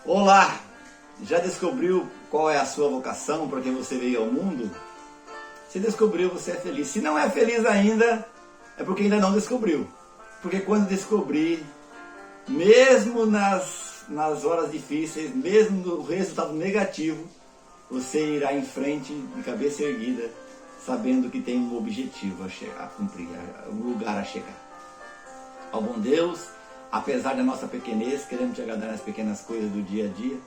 Olá! Já descobriu qual é a sua vocação, para que você veio ao mundo? Se descobriu, você é feliz. Se não é feliz ainda, é porque ainda não descobriu. Porque quando descobrir, mesmo nas horas difíceis, mesmo no resultado negativo, você irá em frente, de cabeça erguida, sabendo que tem um objetivo a cumprir, um lugar a chegar. Ao bom Deus, apesar da nossa pequenez, queremos te agradar nas pequenas coisas do dia a dia.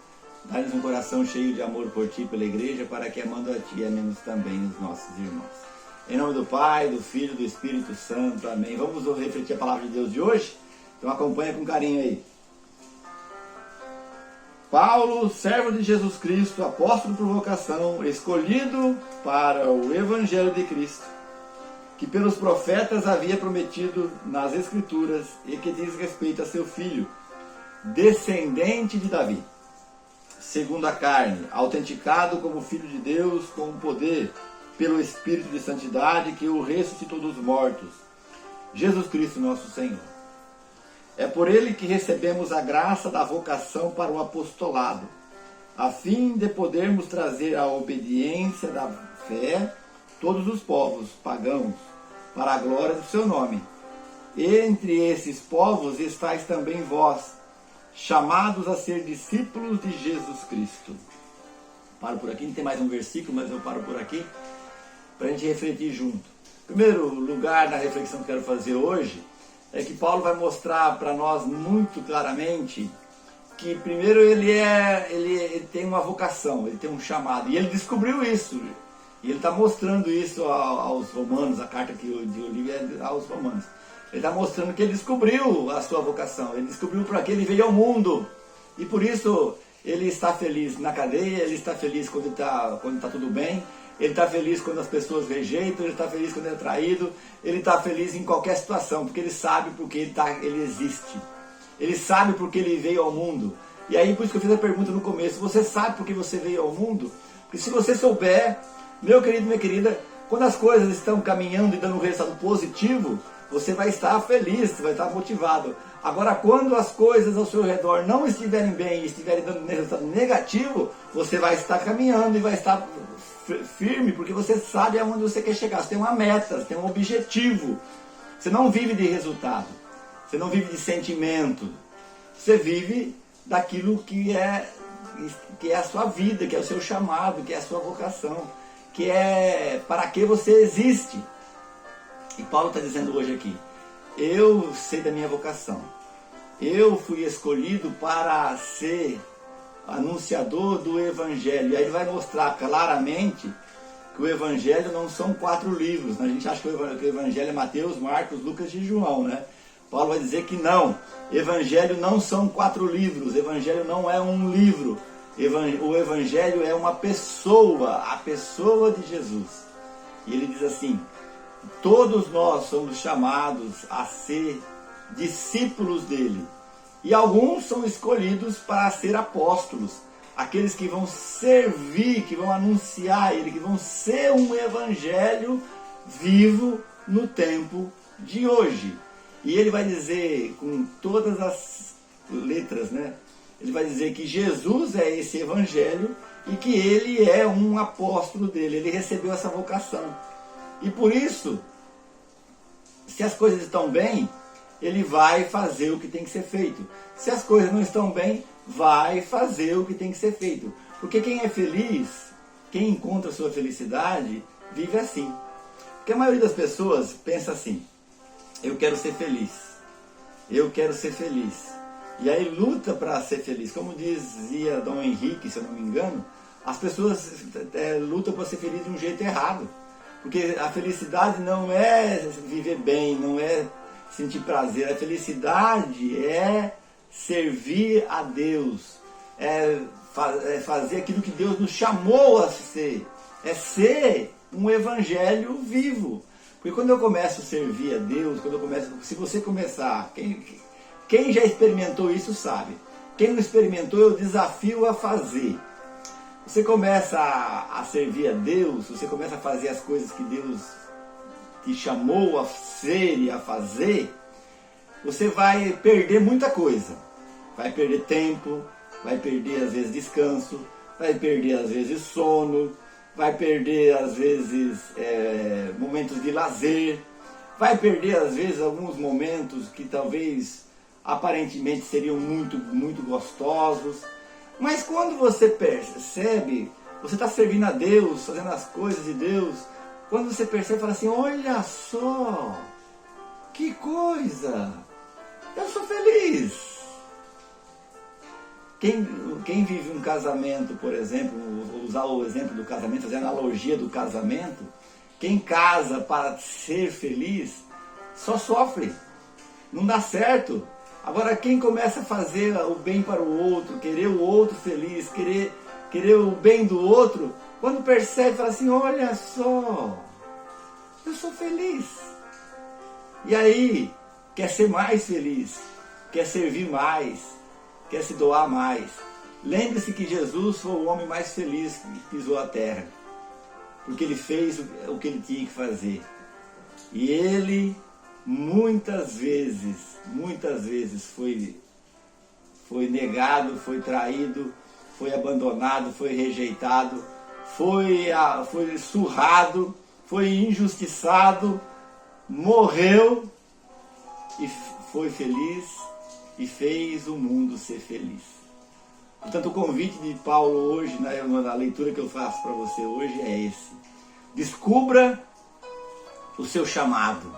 Dá-nos um coração cheio de amor por ti e pela igreja, para que, amando a ti, amemos também os nossos irmãos. Em nome do Pai, do Filho e do Espírito Santo. Amém. Vamos refletir a palavra de Deus de hoje? Então acompanha com carinho aí. Paulo, servo de Jesus Cristo, apóstolo por vocação, escolhido para o Evangelho de Cristo, que pelos profetas havia prometido nas Escrituras e que diz respeito a seu filho, descendente de Davi, segundo a carne, autenticado como Filho de Deus com o poder, pelo Espírito de Santidade que o ressuscitou dos mortos, Jesus Cristo nosso Senhor. É por ele que recebemos a graça da vocação para o apostolado, a fim de podermos trazer a obediência da fé todos os povos pagãos, para a glória do seu nome. Entre esses povos estáis também vós, chamados a ser discípulos de Jesus Cristo. Paro por aqui, não tem mais um versículo, mas eu paro por aqui, para a gente refletir junto. Primeiro lugar na reflexão que eu quero fazer hoje, é que Paulo vai mostrar para nós muito claramente que primeiro ele tem uma vocação, ele tem um chamado, e ele descobriu isso. E ele está mostrando isso aos romanos, a carta que eu li é aos romanos. Ele está mostrando que ele descobriu a sua vocação, ele descobriu para que ele veio ao mundo. E por isso ele está feliz na cadeia, ele está feliz quando está tudo bem, ele está feliz quando as pessoas rejeitam, ele está feliz quando é traído, ele está feliz em qualquer situação, porque ele sabe porque ele existe. Ele sabe porque ele veio ao mundo. E aí por isso que eu fiz a pergunta no começo, você sabe porque você veio ao mundo? Porque se você souber, meu querido, minha querida, quando as coisas estão caminhando e dando um resultado positivo, você vai estar feliz, você vai estar motivado. Agora, quando as coisas ao seu redor não estiverem bem e estiverem dando um resultado negativo, você vai estar caminhando e vai estar firme, porque você sabe aonde você quer chegar. Você tem uma meta, você tem um objetivo. Você não vive de resultado, você não vive de sentimento. Você vive daquilo que é a sua vida, que é o seu chamado, que é a sua vocação, que é para que você existe. E Paulo está dizendo hoje aqui, eu sei da minha vocação, eu fui escolhido para ser anunciador do Evangelho. E aí ele vai mostrar claramente que o Evangelho não são 4 livros, né? A gente acha que o Evangelho é Mateus, Marcos, Lucas e João, né? Paulo vai dizer que não, Evangelho não são 4 livros, Evangelho não é um livro, o Evangelho é uma pessoa, a pessoa de Jesus. E ele diz assim, todos nós somos chamados a ser discípulos dele. E alguns são escolhidos para ser apóstolos, aqueles que vão servir, que vão anunciar ele, que vão ser um evangelho vivo no tempo de hoje. E ele vai dizer com todas as letras, né? Ele vai dizer que Jesus é esse evangelho e que ele é um apóstolo dele, ele recebeu essa vocação. E por isso, se as coisas estão bem, ele vai fazer o que tem que ser feito. Se as coisas não estão bem, vai fazer o que tem que ser feito. Porque quem é feliz, quem encontra a sua felicidade, vive assim. Porque a maioria das pessoas pensa assim, eu quero ser feliz, eu quero ser feliz. E aí luta para ser feliz. Como dizia Dom Henrique, se eu não me engano, as pessoas lutam para ser feliz de um jeito errado. Porque a felicidade não é viver bem, não é sentir prazer. A felicidade é servir a Deus, é fazer aquilo que Deus nos chamou a ser, é ser um evangelho vivo. Porque quando eu começo a servir a Deus, se você começar, quem já experimentou isso sabe. Quem não experimentou, eu desafio a fazer. Você começa a servir a Deus, você começa a fazer as coisas que Deus te chamou a ser e a fazer, você vai perder muita coisa. Vai perder tempo, vai perder às vezes descanso, vai perder às vezes sono, vai perder às vezes momentos de lazer, vai perder às vezes alguns momentos que talvez aparentemente seriam muito, muito gostosos. Mas quando você percebe, você está servindo a Deus, fazendo as coisas de Deus, quando você percebe, fala assim, olha só, que coisa, eu sou feliz. Quem vive um casamento, por exemplo, vou usar o exemplo do casamento, fazer a analogia do casamento, quem casa para ser feliz, só sofre, não dá certo. Agora quem começa a fazer o bem para o outro, querer o outro feliz, querer o bem do outro, quando percebe, fala assim, olha só, eu sou feliz. E aí, quer ser mais feliz, quer servir mais, quer se doar mais. Lembre-se que Jesus foi o homem mais feliz que pisou a terra, porque ele fez o que ele tinha que fazer. E ele muitas vezes foi negado, foi traído, foi abandonado, foi rejeitado, foi surrado, foi injustiçado, morreu e foi feliz e fez o mundo ser feliz. Portanto, o convite de Paulo hoje, na leitura que eu faço para você hoje é esse. Descubra o seu chamado,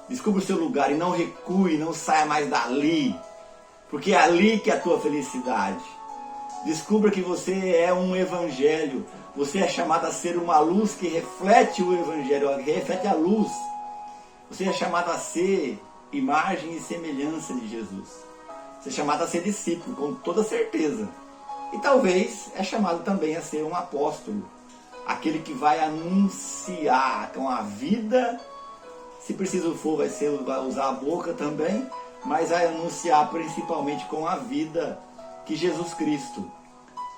descubra o seu lugar e não recue, não saia mais dali, porque é ali que é a tua felicidade. Descubra que você é um evangelho, você é chamado a ser uma luz que reflete o evangelho, que reflete a luz. Você é chamado a ser imagem e semelhança de Jesus. Você é chamado a ser discípulo, com toda certeza. E talvez é chamado também a ser um apóstolo, aquele que vai anunciar com a vida, se preciso for, vai usar a boca também, mas vai anunciar principalmente com a vida que Jesus Cristo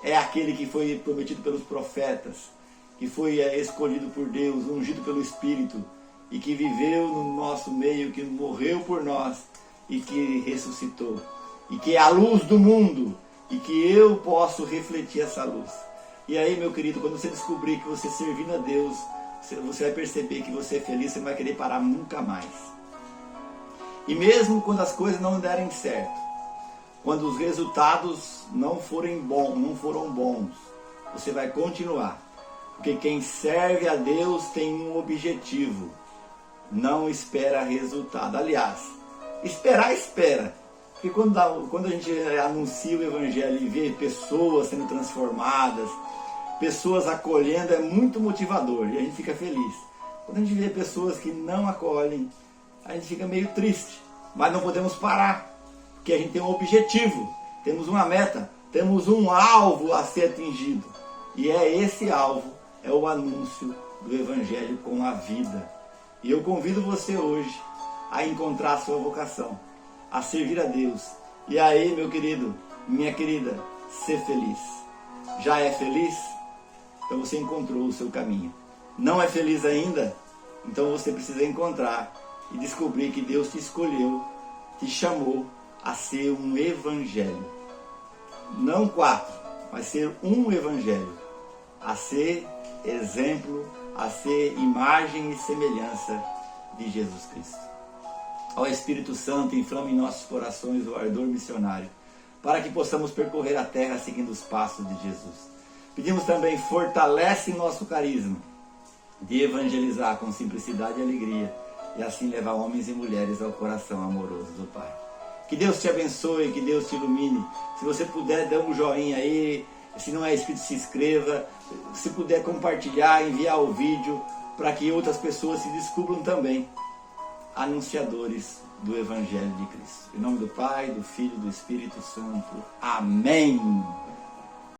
é aquele que foi prometido pelos profetas, que foi escolhido por Deus, ungido pelo Espírito, e que viveu no nosso meio, que morreu por nós e que ressuscitou, e que é a luz do mundo, e que eu posso refletir essa luz. E aí, meu querido, quando você descobrir que você servindo a Deus, você vai perceber que você é feliz, você não vai querer parar nunca mais. E mesmo quando as coisas não derem certo, quando os resultados não foram bons, você vai continuar. Porque quem serve a Deus tem um objetivo, não espera resultado. Aliás, espera. Porque quando a gente anuncia o Evangelho e vê pessoas sendo transformadas, pessoas acolhendo, é muito motivador e a gente fica feliz. Quando a gente vê pessoas que não acolhem, a gente fica meio triste. Mas não podemos parar, porque a gente tem um objetivo, temos uma meta, temos um alvo a ser atingido. E esse alvo é o anúncio do Evangelho com a vida. E eu convido você hoje a encontrar a sua vocação, a servir a Deus. E aí, meu querido, minha querida, ser feliz. Já é feliz? Então você encontrou o seu caminho. Não é feliz ainda? Então você precisa encontrar e descobrir que Deus te escolheu, te chamou a ser um evangelho. Não 4, mas ser um evangelho. A ser exemplo, a ser imagem e semelhança de Jesus Cristo. Ó Espírito Santo, inflame em nossos corações o ardor missionário, para que possamos percorrer a terra seguindo os passos de Jesus. Pedimos também, fortalece nosso carisma de evangelizar com simplicidade e alegria, e assim levar homens e mulheres ao coração amoroso do Pai. Que Deus te abençoe, que Deus te ilumine. Se você puder, dê um joinha aí. Se não é inscrito, se inscreva. Se puder compartilhar, enviar o vídeo para que outras pessoas se descubram também anunciadores do Evangelho de Cristo. Em nome do Pai, do Filho e do Espírito Santo. Amém.